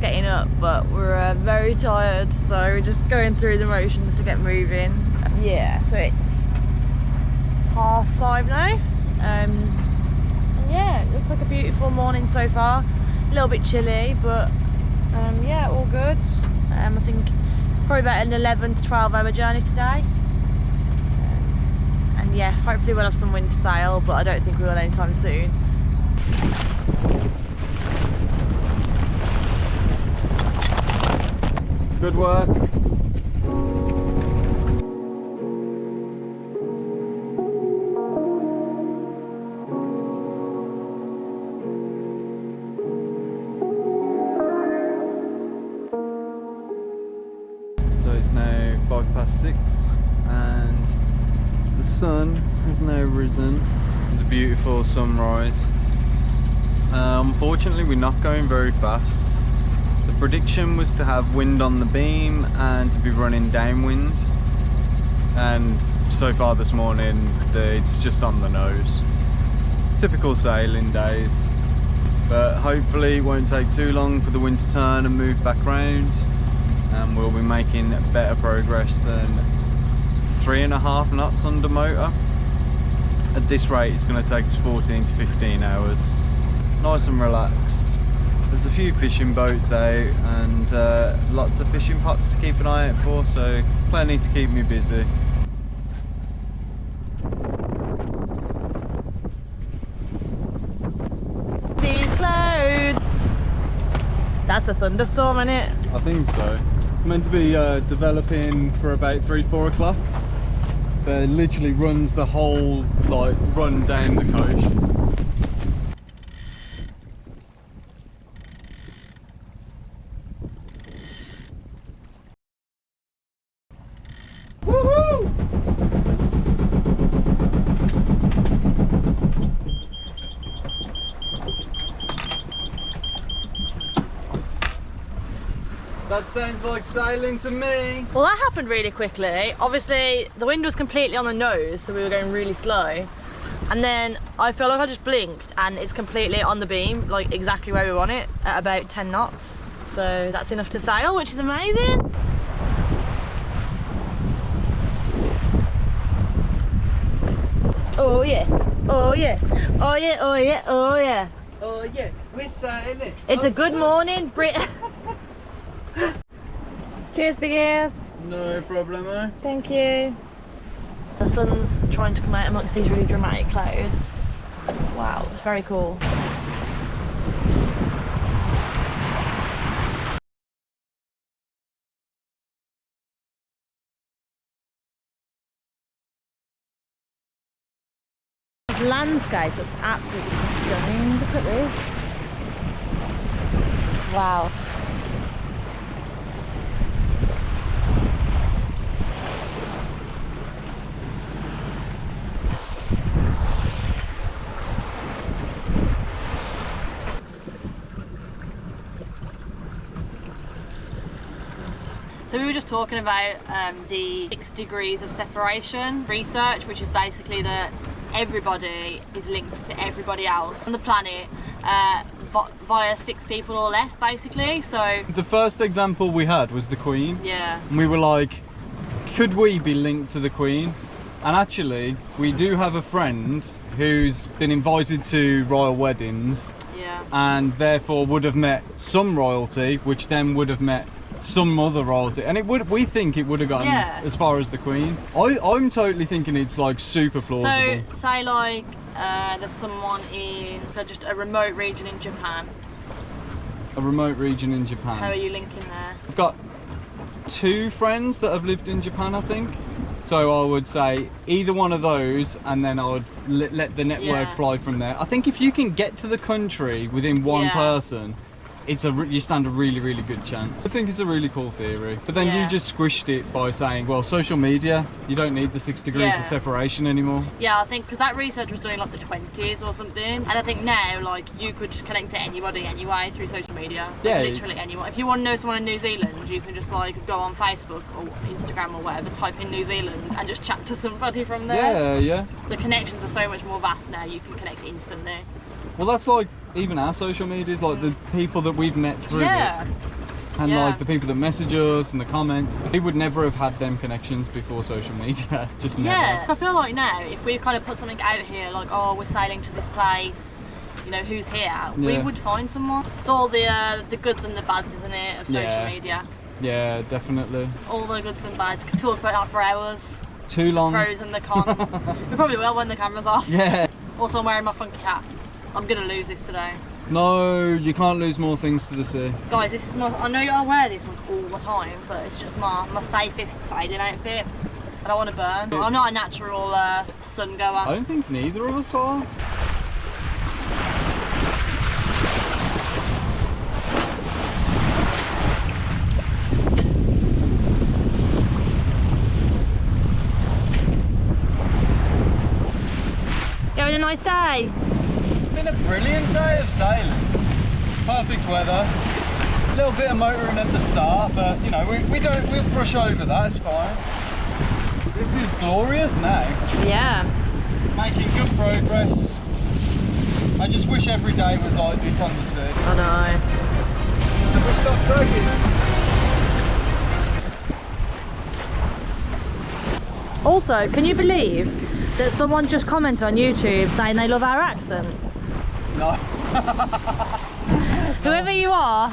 getting up, but we're very tired, so we're just going through the motions to get moving. Yeah, so it's 5:30 now. Yeah, it looks like a beautiful morning so far. A little bit chilly, but yeah, all good. I think probably about an 11 to 12 hour journey today. And yeah, hopefully we'll have some wind to sail, but I don't think we will anytime soon. Good work. So it's now 6:05 and the sun has now risen. It's a beautiful sunrise. Unfortunately, we're not going very fast. The prediction was to have wind on the beam and to be running downwind, and so far this morning it's just on the nose. Typical sailing days, but hopefully it won't take too long for the wind to turn and move back round, and we'll be making better progress than 3.5 knots under motor. At this rate it's going to take us 14 to 15 hours. Nice and relaxed. There's a few fishing boats out and lots of fishing pots to keep an eye out for, so plenty to keep me busy. These clouds! That's a thunderstorm, isn't it? I think so. It's meant to be developing for about 3-4 o'clock. But it literally runs the whole run down the coast. That sounds like sailing to me. Well, that happened really quickly. Obviously, the wind was completely on the nose, so we were going really slow. And then I feel like I just blinked and it's completely on the beam, like exactly where we want it, at about 10 knots. So that's enough to sail, which is amazing. Oh yeah, oh yeah, oh yeah, oh yeah, oh yeah. Oh yeah, we're sailing. It's a good morning, Brit. Cheers, big ears. No problemo. Thank you. The sun's trying to come out amongst these really dramatic clouds. Wow, it's very cool. This landscape looks absolutely stunning. Look at this. Wow. So we were just talking about the 6 degrees of separation research, which is basically that everybody is linked to everybody else on the planet via 6 people or less, basically. So the first example we had was the Queen. Yeah. And we were like, could we be linked to the Queen? And actually, we do have a friend who's been invited to royal weddings. Yeah. And therefore would have met some royalty, which then would have met some other royalty, and we think it would have gotten as far as the Queen. I'm totally thinking it's like super plausible. So say like there's someone in just a remote region in Japan. A remote region in Japan. How are you linking there? I've got 2 friends that have lived in Japan, I think. So I would say either one of those, and then I would let the network fly from there. I think if you can get to the country within one person, you stand a really, really good chance. I think it's a really cool theory. But then you just squished it by saying, well, social media, you don't need the 6 degrees of separation anymore. Yeah, I think because that research was done in like the 20s or something. And I think now, like, you could just connect to anybody anyway through social media. Like, literally anyone. If you want to know someone in New Zealand, you can just like go on Facebook or Instagram or whatever, type in New Zealand and just chat to somebody from there. Yeah. The connections are so much more vast now, you can connect instantly. Well, that's like even our social medias, like the people that we've met through it. And like the people that message us and the comments, we would never have had them connections before social media, just never. Yeah, I feel like now, if we kind of put something out here, like, oh, we're sailing to this place, you know, who's here, we would find someone. It's all the goods and the bads, isn't it, of social media. Yeah, definitely. All the goods and bads. You could talk about that for hours. Too long. The pros and the cons. We probably will when the camera's off. Yeah. Also, I'm wearing my funky hat. I'm gonna lose this today. No, you can't lose more things to the sea. Guys, this is my, I know I wear this like all the time, but it's just my safest sailing outfit. I don't want to burn. I'm not a natural sun goer. I don't think neither of us are. You having a nice day? It's been a brilliant day of sailing. Perfect weather. A little bit of motoring at the start, but you know, we'll brush over that, it's fine. This is glorious now. Yeah. Making good progress. I just wish every day was like this on the sea. I know. Have we stopped dragging? Also, can you believe that someone just commented on YouTube saying they love our accents? No. Whoever you are,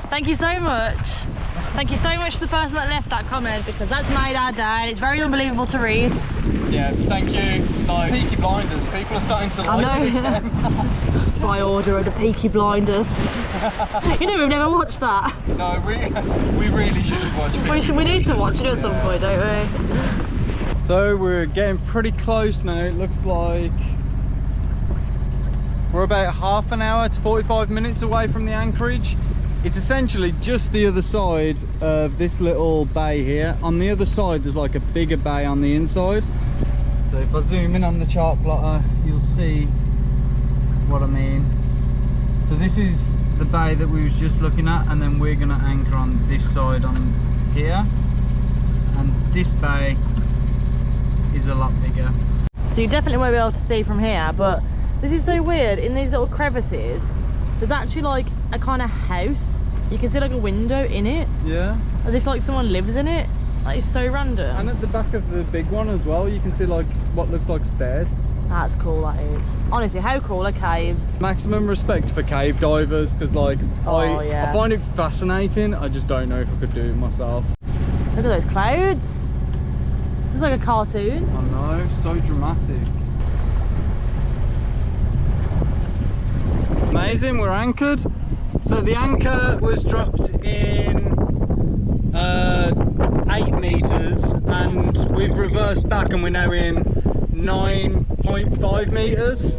thank you so much. Thank you so much to the person that left that comment, because that's made our day and it's very unbelievable to read. Yeah, thank you. Like Peaky Blinders, people are starting to like it again. By order of the Peaky Blinders. You know, we've never watched that. No, we really shouldn't watch it. We need to watch it at some point, don't we? So we're getting pretty close now. It looks like we're about half an hour to 45 minutes away from the anchorage. It's essentially just the other side of this little bay here. On the other side there's like a bigger bay on the inside. So if I zoom in on the chart plotter, you'll see what I mean. So this is the bay that we was just looking at, and then we're gonna anchor on this side on here. And this bay is a lot bigger. So you definitely won't be able to see from here, but this is so weird. In these little crevices, there's actually like a kind of house. You can see like a window in it. Yeah. As if like someone lives in it. That is so random. And at the back of the big one as well, you can see like what looks like stairs. That's cool, that is. Honestly, how cool are caves? Maximum respect for cave divers, because like I find it fascinating. I just don't know if I could do it myself. Look at those clouds. It's like a cartoon. I know, so dramatic. Amazing, we're anchored. So the anchor was dropped in 8 meters, and we've reversed back and we're now in 9.5 meters.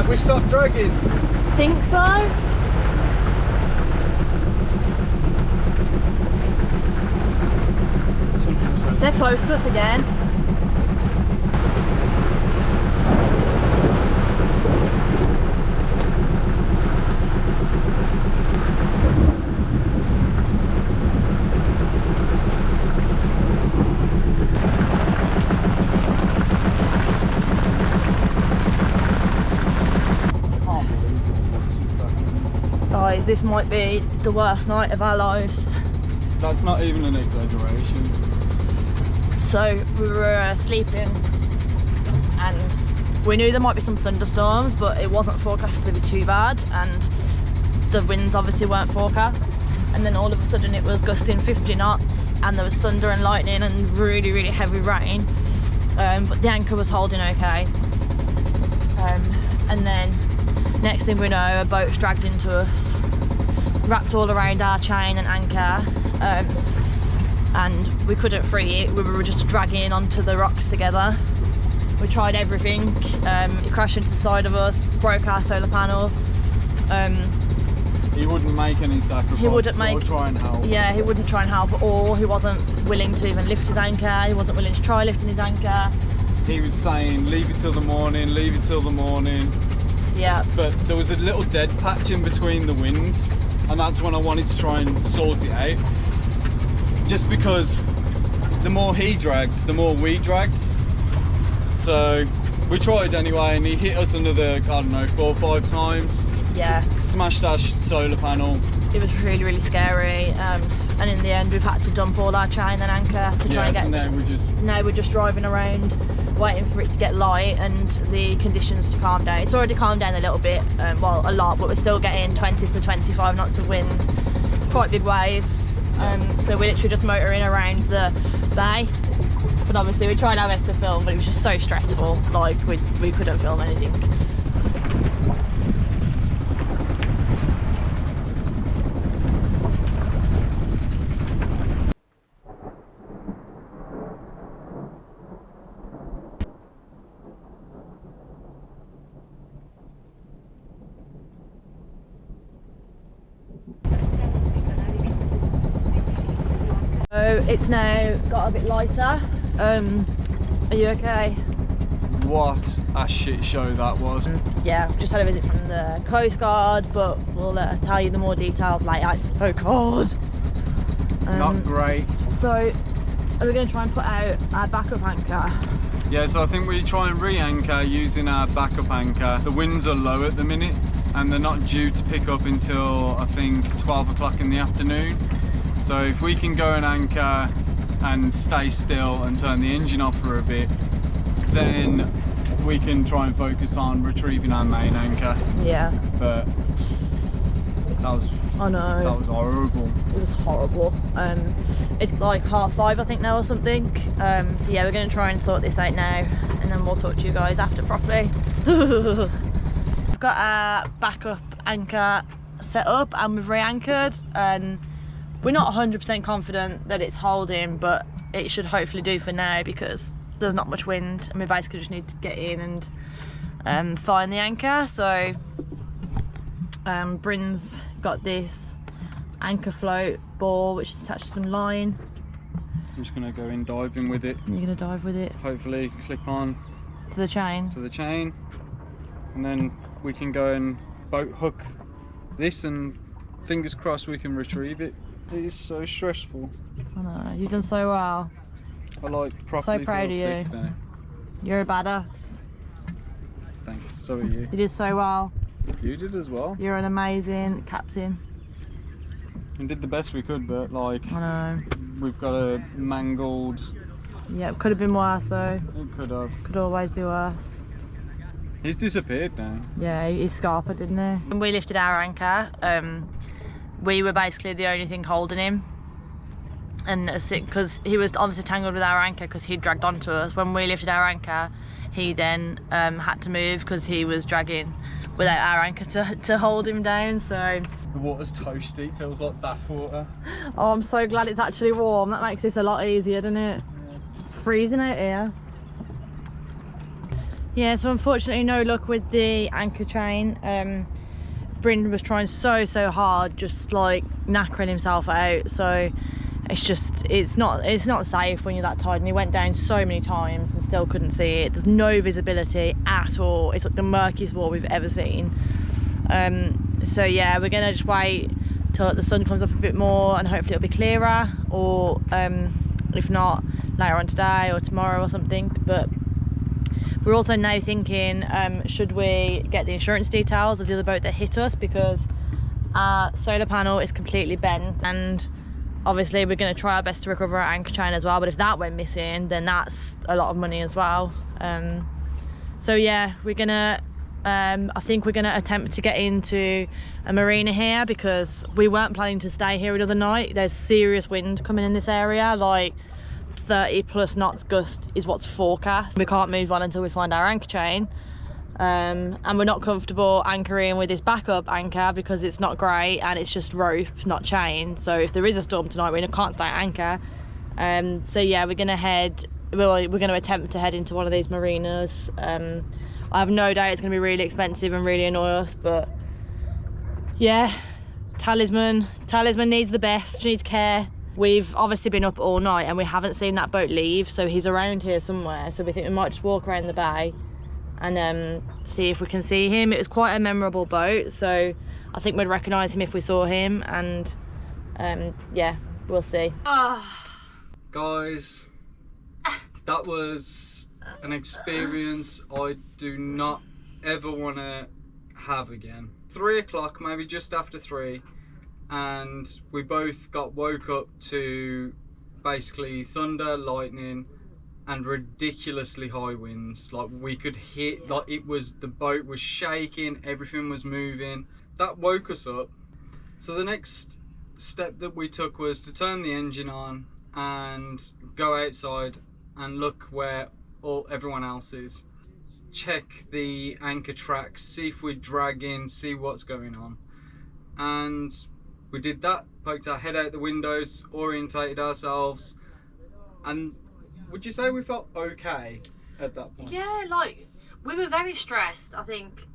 We stopped dragging. Think so? They're close to us again. guys, this might be the worst night of our lives. That's not even an exaggeration. So we were sleeping and we knew there might be some thunderstorms, but it wasn't forecast to be too bad, and the winds obviously weren't forecast. And then all of a sudden it was gusting 50 knots and there was thunder and lightning and really, really heavy rain. But the anchor was holding okay. And then next thing we know, a boat's dragged into us, wrapped all around our chain and anchor, and we couldn't free it. We were just dragging onto the rocks together. We tried everything. It crashed into the side of us, broke our solar panel. He wouldn't make any sacrifice. He wouldn't try and help. Yeah, he wouldn't try and help, or he wasn't willing to even lift his anchor. He wasn't willing to try lifting his anchor. He was saying, leave it till the morning, leave it till the morning. Yeah. But there was a little dead patch in between the winds, and that's when I wanted to try and sort it out. Just because the more he dragged, the more we dragged. So we tried anyway, and he hit us another, I don't know, 4 or 5 times. Yeah. Smashed our solar panel. It was really, really scary. And in the end, we've had to dump all our chain and anchor to try and get. So now we're just driving around, waiting for it to get light and the conditions to calm down. It's already calmed down a little bit, well, a lot, but we're still getting 20 to 25 knots of wind, quite big waves. So we're literally just motoring around the bay. But obviously we tried our best to film, but it was just so stressful. Like we couldn't film anything. So it's now got a bit lighter. Are you okay? What a shit show that was. Yeah, just had a visit from the Coast Guard, but we'll tell you the more details later. It's so cold. Not great. So are we going to try and put out our backup anchor? Yeah, so I think we try and re-anchor using our backup anchor. The winds are low at the minute and they're not due to pick up until I think 12 o'clock in the afternoon. So if we can go and anchor and stay still and turn the engine off for a bit, then we can try and focus on retrieving our main anchor. Yeah. But that was, I know. that was horrible. It was horrible. It's like 5:30 I think now or something. So yeah, we're going to try and sort this out now and then we'll talk to you guys after properly. We've got our backup anchor set up and we've re-anchored, and we're not 100% confident that it's holding, but it should hopefully do for now because there's not much wind and we basically just need to get in and find the anchor. So Bryn's got this anchor float ball which is attached to some line. I'm just going to go in diving with it. You're going to dive with it? Hopefully clip on to the chain, and then we can go and boat hook this, and fingers crossed we can retrieve it. It is so stressful. I know, you've done so well. I like properly so proud of you. Now. You're a badass. Thanks, so are you. You did so well. You did as well. You're an amazing captain. And did the best we could, but like, I know. We've got a mangled. Yeah, it could have been worse though. It could have. Could always be worse. He's disappeared now. Yeah, he scarpered, didn't he? When we lifted our anchor, we were basically the only thing holding him. And because he was obviously tangled with our anchor because he dragged onto us. When we lifted our anchor, he then had to move because he was dragging without our anchor to hold him down. So the water's toasty, it feels like bath water. Oh, I'm so glad it's actually warm. That makes this a lot easier, doesn't it? Yeah. It's freezing out here. Yeah, so unfortunately no luck with the anchor chain. Bryn was trying so hard, just like knackering himself out. So it's not safe when you're that tired, and he went down so many times and still couldn't see it. There's no visibility at all. It's like the murkiest water we've ever seen. So yeah, we're gonna just wait till the sun comes up a bit more and hopefully it'll be clearer, or if not, later on today or tomorrow or something. But we're also now thinking, should we get the insurance details of the other boat that hit us, because Our solar panel is completely bent, and obviously we're going to try our best to recover our anchor chain as well, but if that went missing, then that's a lot of money as well. So yeah, we're gonna I think we're gonna attempt to get into a marina here, because we weren't planning to stay here another night. There's serious wind coming in this area, like 30+ knots gust is what's forecast. We can't move on until we find our anchor chain, and we're not comfortable anchoring with this backup anchor because it's not great and it's just rope, not chain. So if there is a storm tonight, we can't stay at anchor. So yeah, we're gonna attempt to head into one of these marinas. I have no doubt it's gonna be really expensive and really annoy us, but yeah, Talisman needs the best. She needs care. We've obviously been up all night and we haven't seen that boat leave, so he's around here somewhere. So we think we might just walk around the bay and see if we can see him. It was quite a memorable boat, so I think we'd recognise him if we saw him, and yeah, we'll see. Guys, that was an experience I do not ever want to have again. 3 o'clock, maybe just after 3, and we both got woke up to basically thunder, lightning, and ridiculously high winds. Like, we could hit, like, the boat was shaking, everything was moving. That woke us up. So the next step that we took was to turn the engine on and go outside and look where everyone else is. Check the anchor track, see if we're dragging, see what's going on. And we did that, poked our head out the windows, orientated ourselves, and would you say we felt okay at that point? Yeah, like, we were very stressed, I think,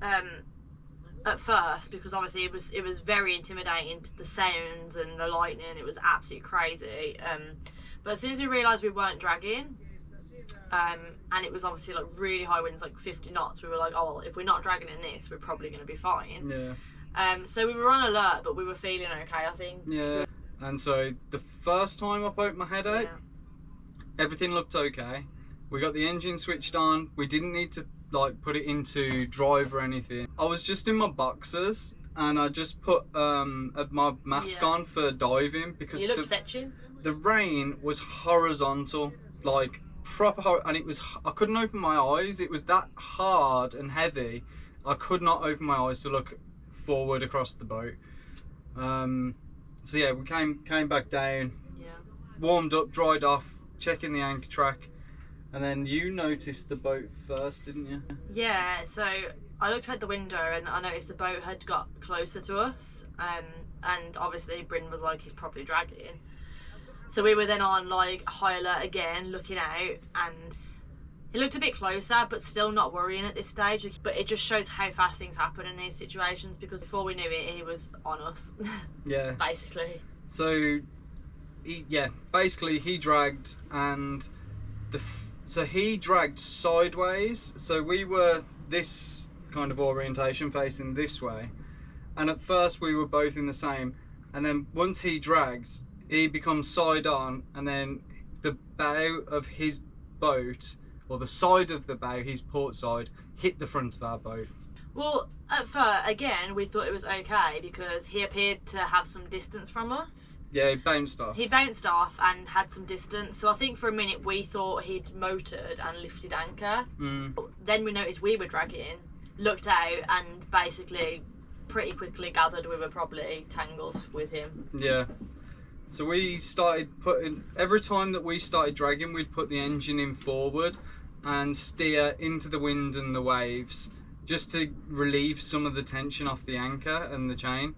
at first, because obviously it was very intimidating, the sounds and the lightning. It was absolutely crazy. But as soon as we realised we weren't dragging, and it was obviously like really high winds, like 50 knots, we were like, oh well, if we're not dragging in this, we're probably going to be fine. Yeah. So we were on alert, but we were feeling okay, I think. Yeah. And so the first time I poked my head out, yeah, everything looked okay. We got the engine switched on. We didn't need to like put it into drive or anything. I was just in my boxers and I just put my mask on for diving, because you looked fetching. The rain was horizontal, like proper, and I couldn't open my eyes. It was that hard and heavy. I could not open my eyes to look forward across the boat. So yeah, we came back down, yeah, warmed up, dried off, checking the anchor track, and then you noticed the boat first, didn't you? Yeah, so I looked out the window and I noticed the boat had got closer to us, and obviously Bryn was like, he's probably dragging. So we were then on like high alert again, looking out, and he looked a bit closer, but still not worrying at this stage. But it just shows how fast things happen in these situations, because before we knew it, he was on us. Yeah. Basically. So, basically he dragged, and so he dragged sideways. So we were this kind of orientation, facing this way, and at first we were both in the same, and then once he dragged, he becomes side on, and then the bow of his boat, or the side of the bow, his port side, hit the front of our boat. Well, at first, again, we thought it was okay because he appeared to have some distance from us. Yeah, he bounced off. He bounced off and had some distance. So I think for a minute we thought he'd motored and lifted anchor. Then we noticed we were dragging, looked out, and basically pretty quickly gathered we were probably tangled with him. Yeah. So we started every time that we started dragging, we'd put the engine in forward and steer into the wind and the waves, just to relieve some of the tension off the anchor and the chain.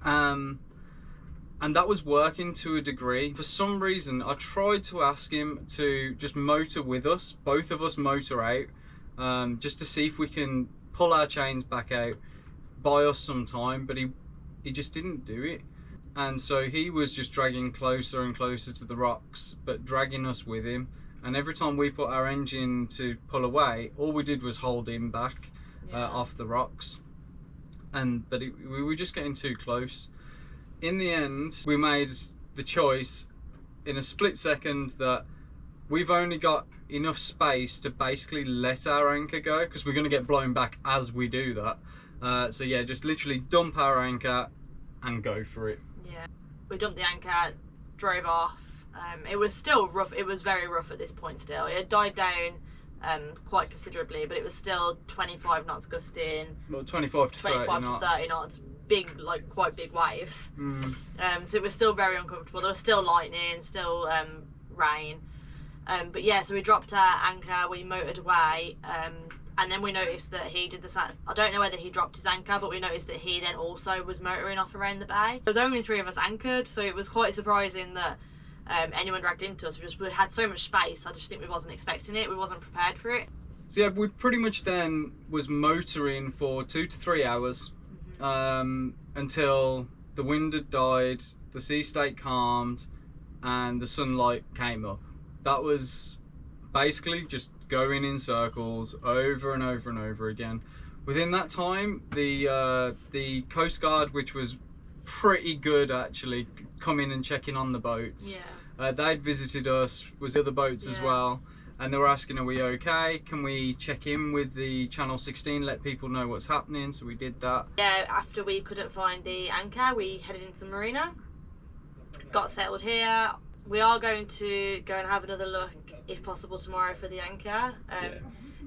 And that was working to a degree. For some reason, I tried to ask him to just motor with us, both of us motor out, just to see if we can pull our chains back out, buy us some time, but he just didn't do it. And so he was just dragging closer and closer to the rocks, but dragging us with him. And every time we put our engine to pull away, all we did was hold him back off the rocks. But we were just getting too close. In the end, we made the choice in a split second that we've only got enough space to basically let our anchor go, because we're going to get blown back as we do that. So yeah, just literally dump our anchor, and go for it. Yeah, we dumped the anchor, drove off. It was still rough. It was very rough at this point still. It had died down quite considerably, but it was still 25 knots gusting. Well, 25 to 30 knots. Big, like quite big waves. So it was still very uncomfortable. There was still lightning, still rain. But yeah, so we dropped our anchor, we motored away, and then we noticed that he did the I don't know whether he dropped his anchor, but we noticed that he then also was motoring off around the bay. There was only 3 of us anchored, so it was quite surprising that anyone dragged into us. We had so much space. I just think we wasn't expecting it. We wasn't prepared for it. So yeah, we pretty much then was motoring for 2 to 3 hours until the wind had died, the sea state calmed, and the sunlight came up. That was basically just going in circles over and over and over again. Within that time, the Coast Guard, which was pretty good actually, coming and checking on the boats. They'd visited us, was the other boats as well, and they were asking, are we okay? Can we check in with the Channel 16, let people know what's happening? So we did that. Yeah, after we couldn't find the anchor, we headed into the marina, got settled here. We are going to go and have another look, if possible, tomorrow for the anchor.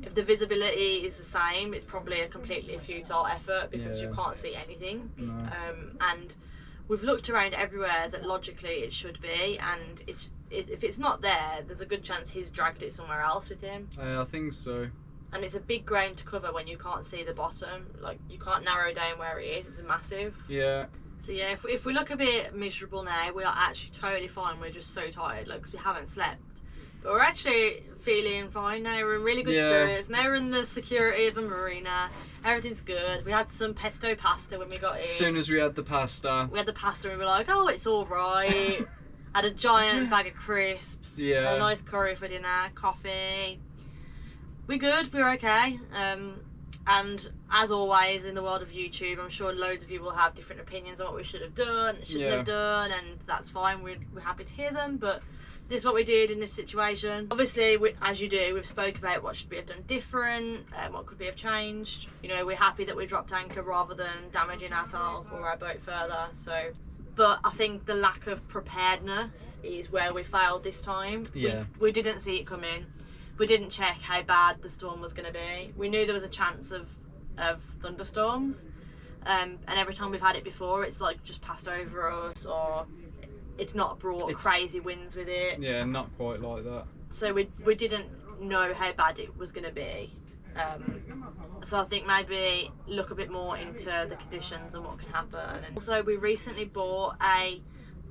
If the visibility is the same, it's probably a completely futile effort because you can't see anything. And we've looked around everywhere that logically it should be, and if it's not there, there's a good chance he's dragged it somewhere else with him. I think so. And it's a big ground to cover when you can't see the bottom. Like, you can't narrow down where he is. It's massive. Yeah. So yeah, if we look a bit miserable now, we are actually totally fine. We're just so tired, like, because we haven't slept. But we're actually feeling fine now. We're in really good spirits. Now we're in the security of a marina. Everything's good. We had some pesto pasta when we got in. As soon as we had the pasta. We had the pasta and we were like, oh, it's all right. Had a giant bag of crisps. Yeah. A nice curry for dinner. Coffee. We're good. We're okay. And as always in the world of YouTube, I'm sure loads of you will have different opinions on what we should have done, shouldn't have done, and that's fine. We're happy to hear them, but this is what we did in this situation. Obviously, as you do, we've spoke about what should we have done different, what could we have changed. You know, we're happy that we dropped anchor rather than damaging ourselves or our boat further. So, but I think the lack of preparedness is where we failed this time. Yeah. We didn't see it coming. We didn't check how bad the storm was going to be. We knew there was a chance of thunderstorms, and every time we've had it before, it's like just passed over us, or it's not brought crazy winds with it. Yeah, not quite like that. So we didn't know how bad it was going to be. So I think maybe look a bit more into the conditions and what can happen. And also, we recently bought a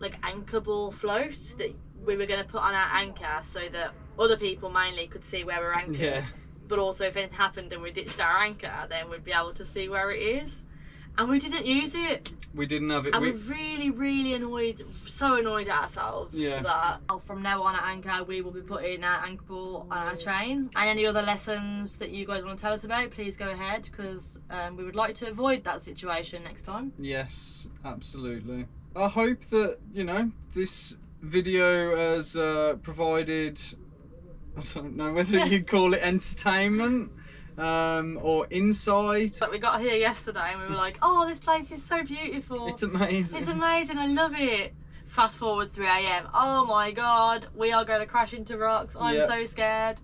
anchorable float that we were going to put on our anchor so that other people mainly could see where we're anchored. Yeah. But also, if anything happened and we ditched our anchor, then we'd be able to see where it is. And we didn't use it. We didn't have it. And we're really, really annoyed, so annoyed at ourselves for that. From now on at anchor, we will be putting our anchor ball on our chain. And any other lessons that you guys want to tell us about, please go ahead, because we would like to avoid that situation next time. Yes, absolutely. I hope that, you know, this video has provided, I don't know whether you'd call it entertainment or insight. But we got here yesterday and we were like, oh, this place is so beautiful. It's amazing. It's amazing, I love it. Fast forward 3 AM. Oh my god, we are going to crash into rocks. I'm so scared.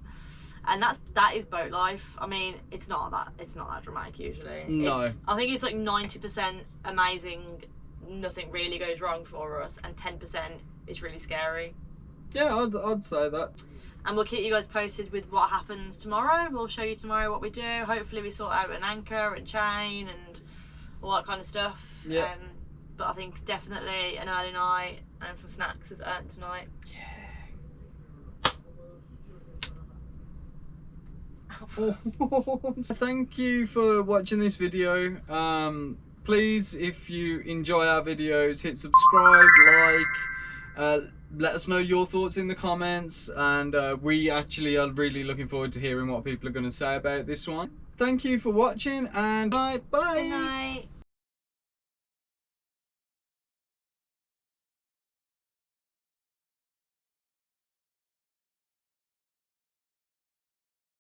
And that is boat life. I mean, it's not that dramatic usually. No. I think it's like 90% amazing, nothing really goes wrong for us, and 10% is really scary. Yeah, I'd say that. And we'll keep you guys posted with what happens tomorrow. We'll show you tomorrow what we do. Hopefully we sort out an anchor and chain and all that kind of stuff. Yeah. But I think definitely an early night and some snacks is earned tonight. Yeah. Thank you for watching this video. Please, if you enjoy our videos, hit subscribe, like, let us know your thoughts in the comments, and we actually are really looking forward to hearing what people are going to say about this one. Thank you for watching, and bye. Good night.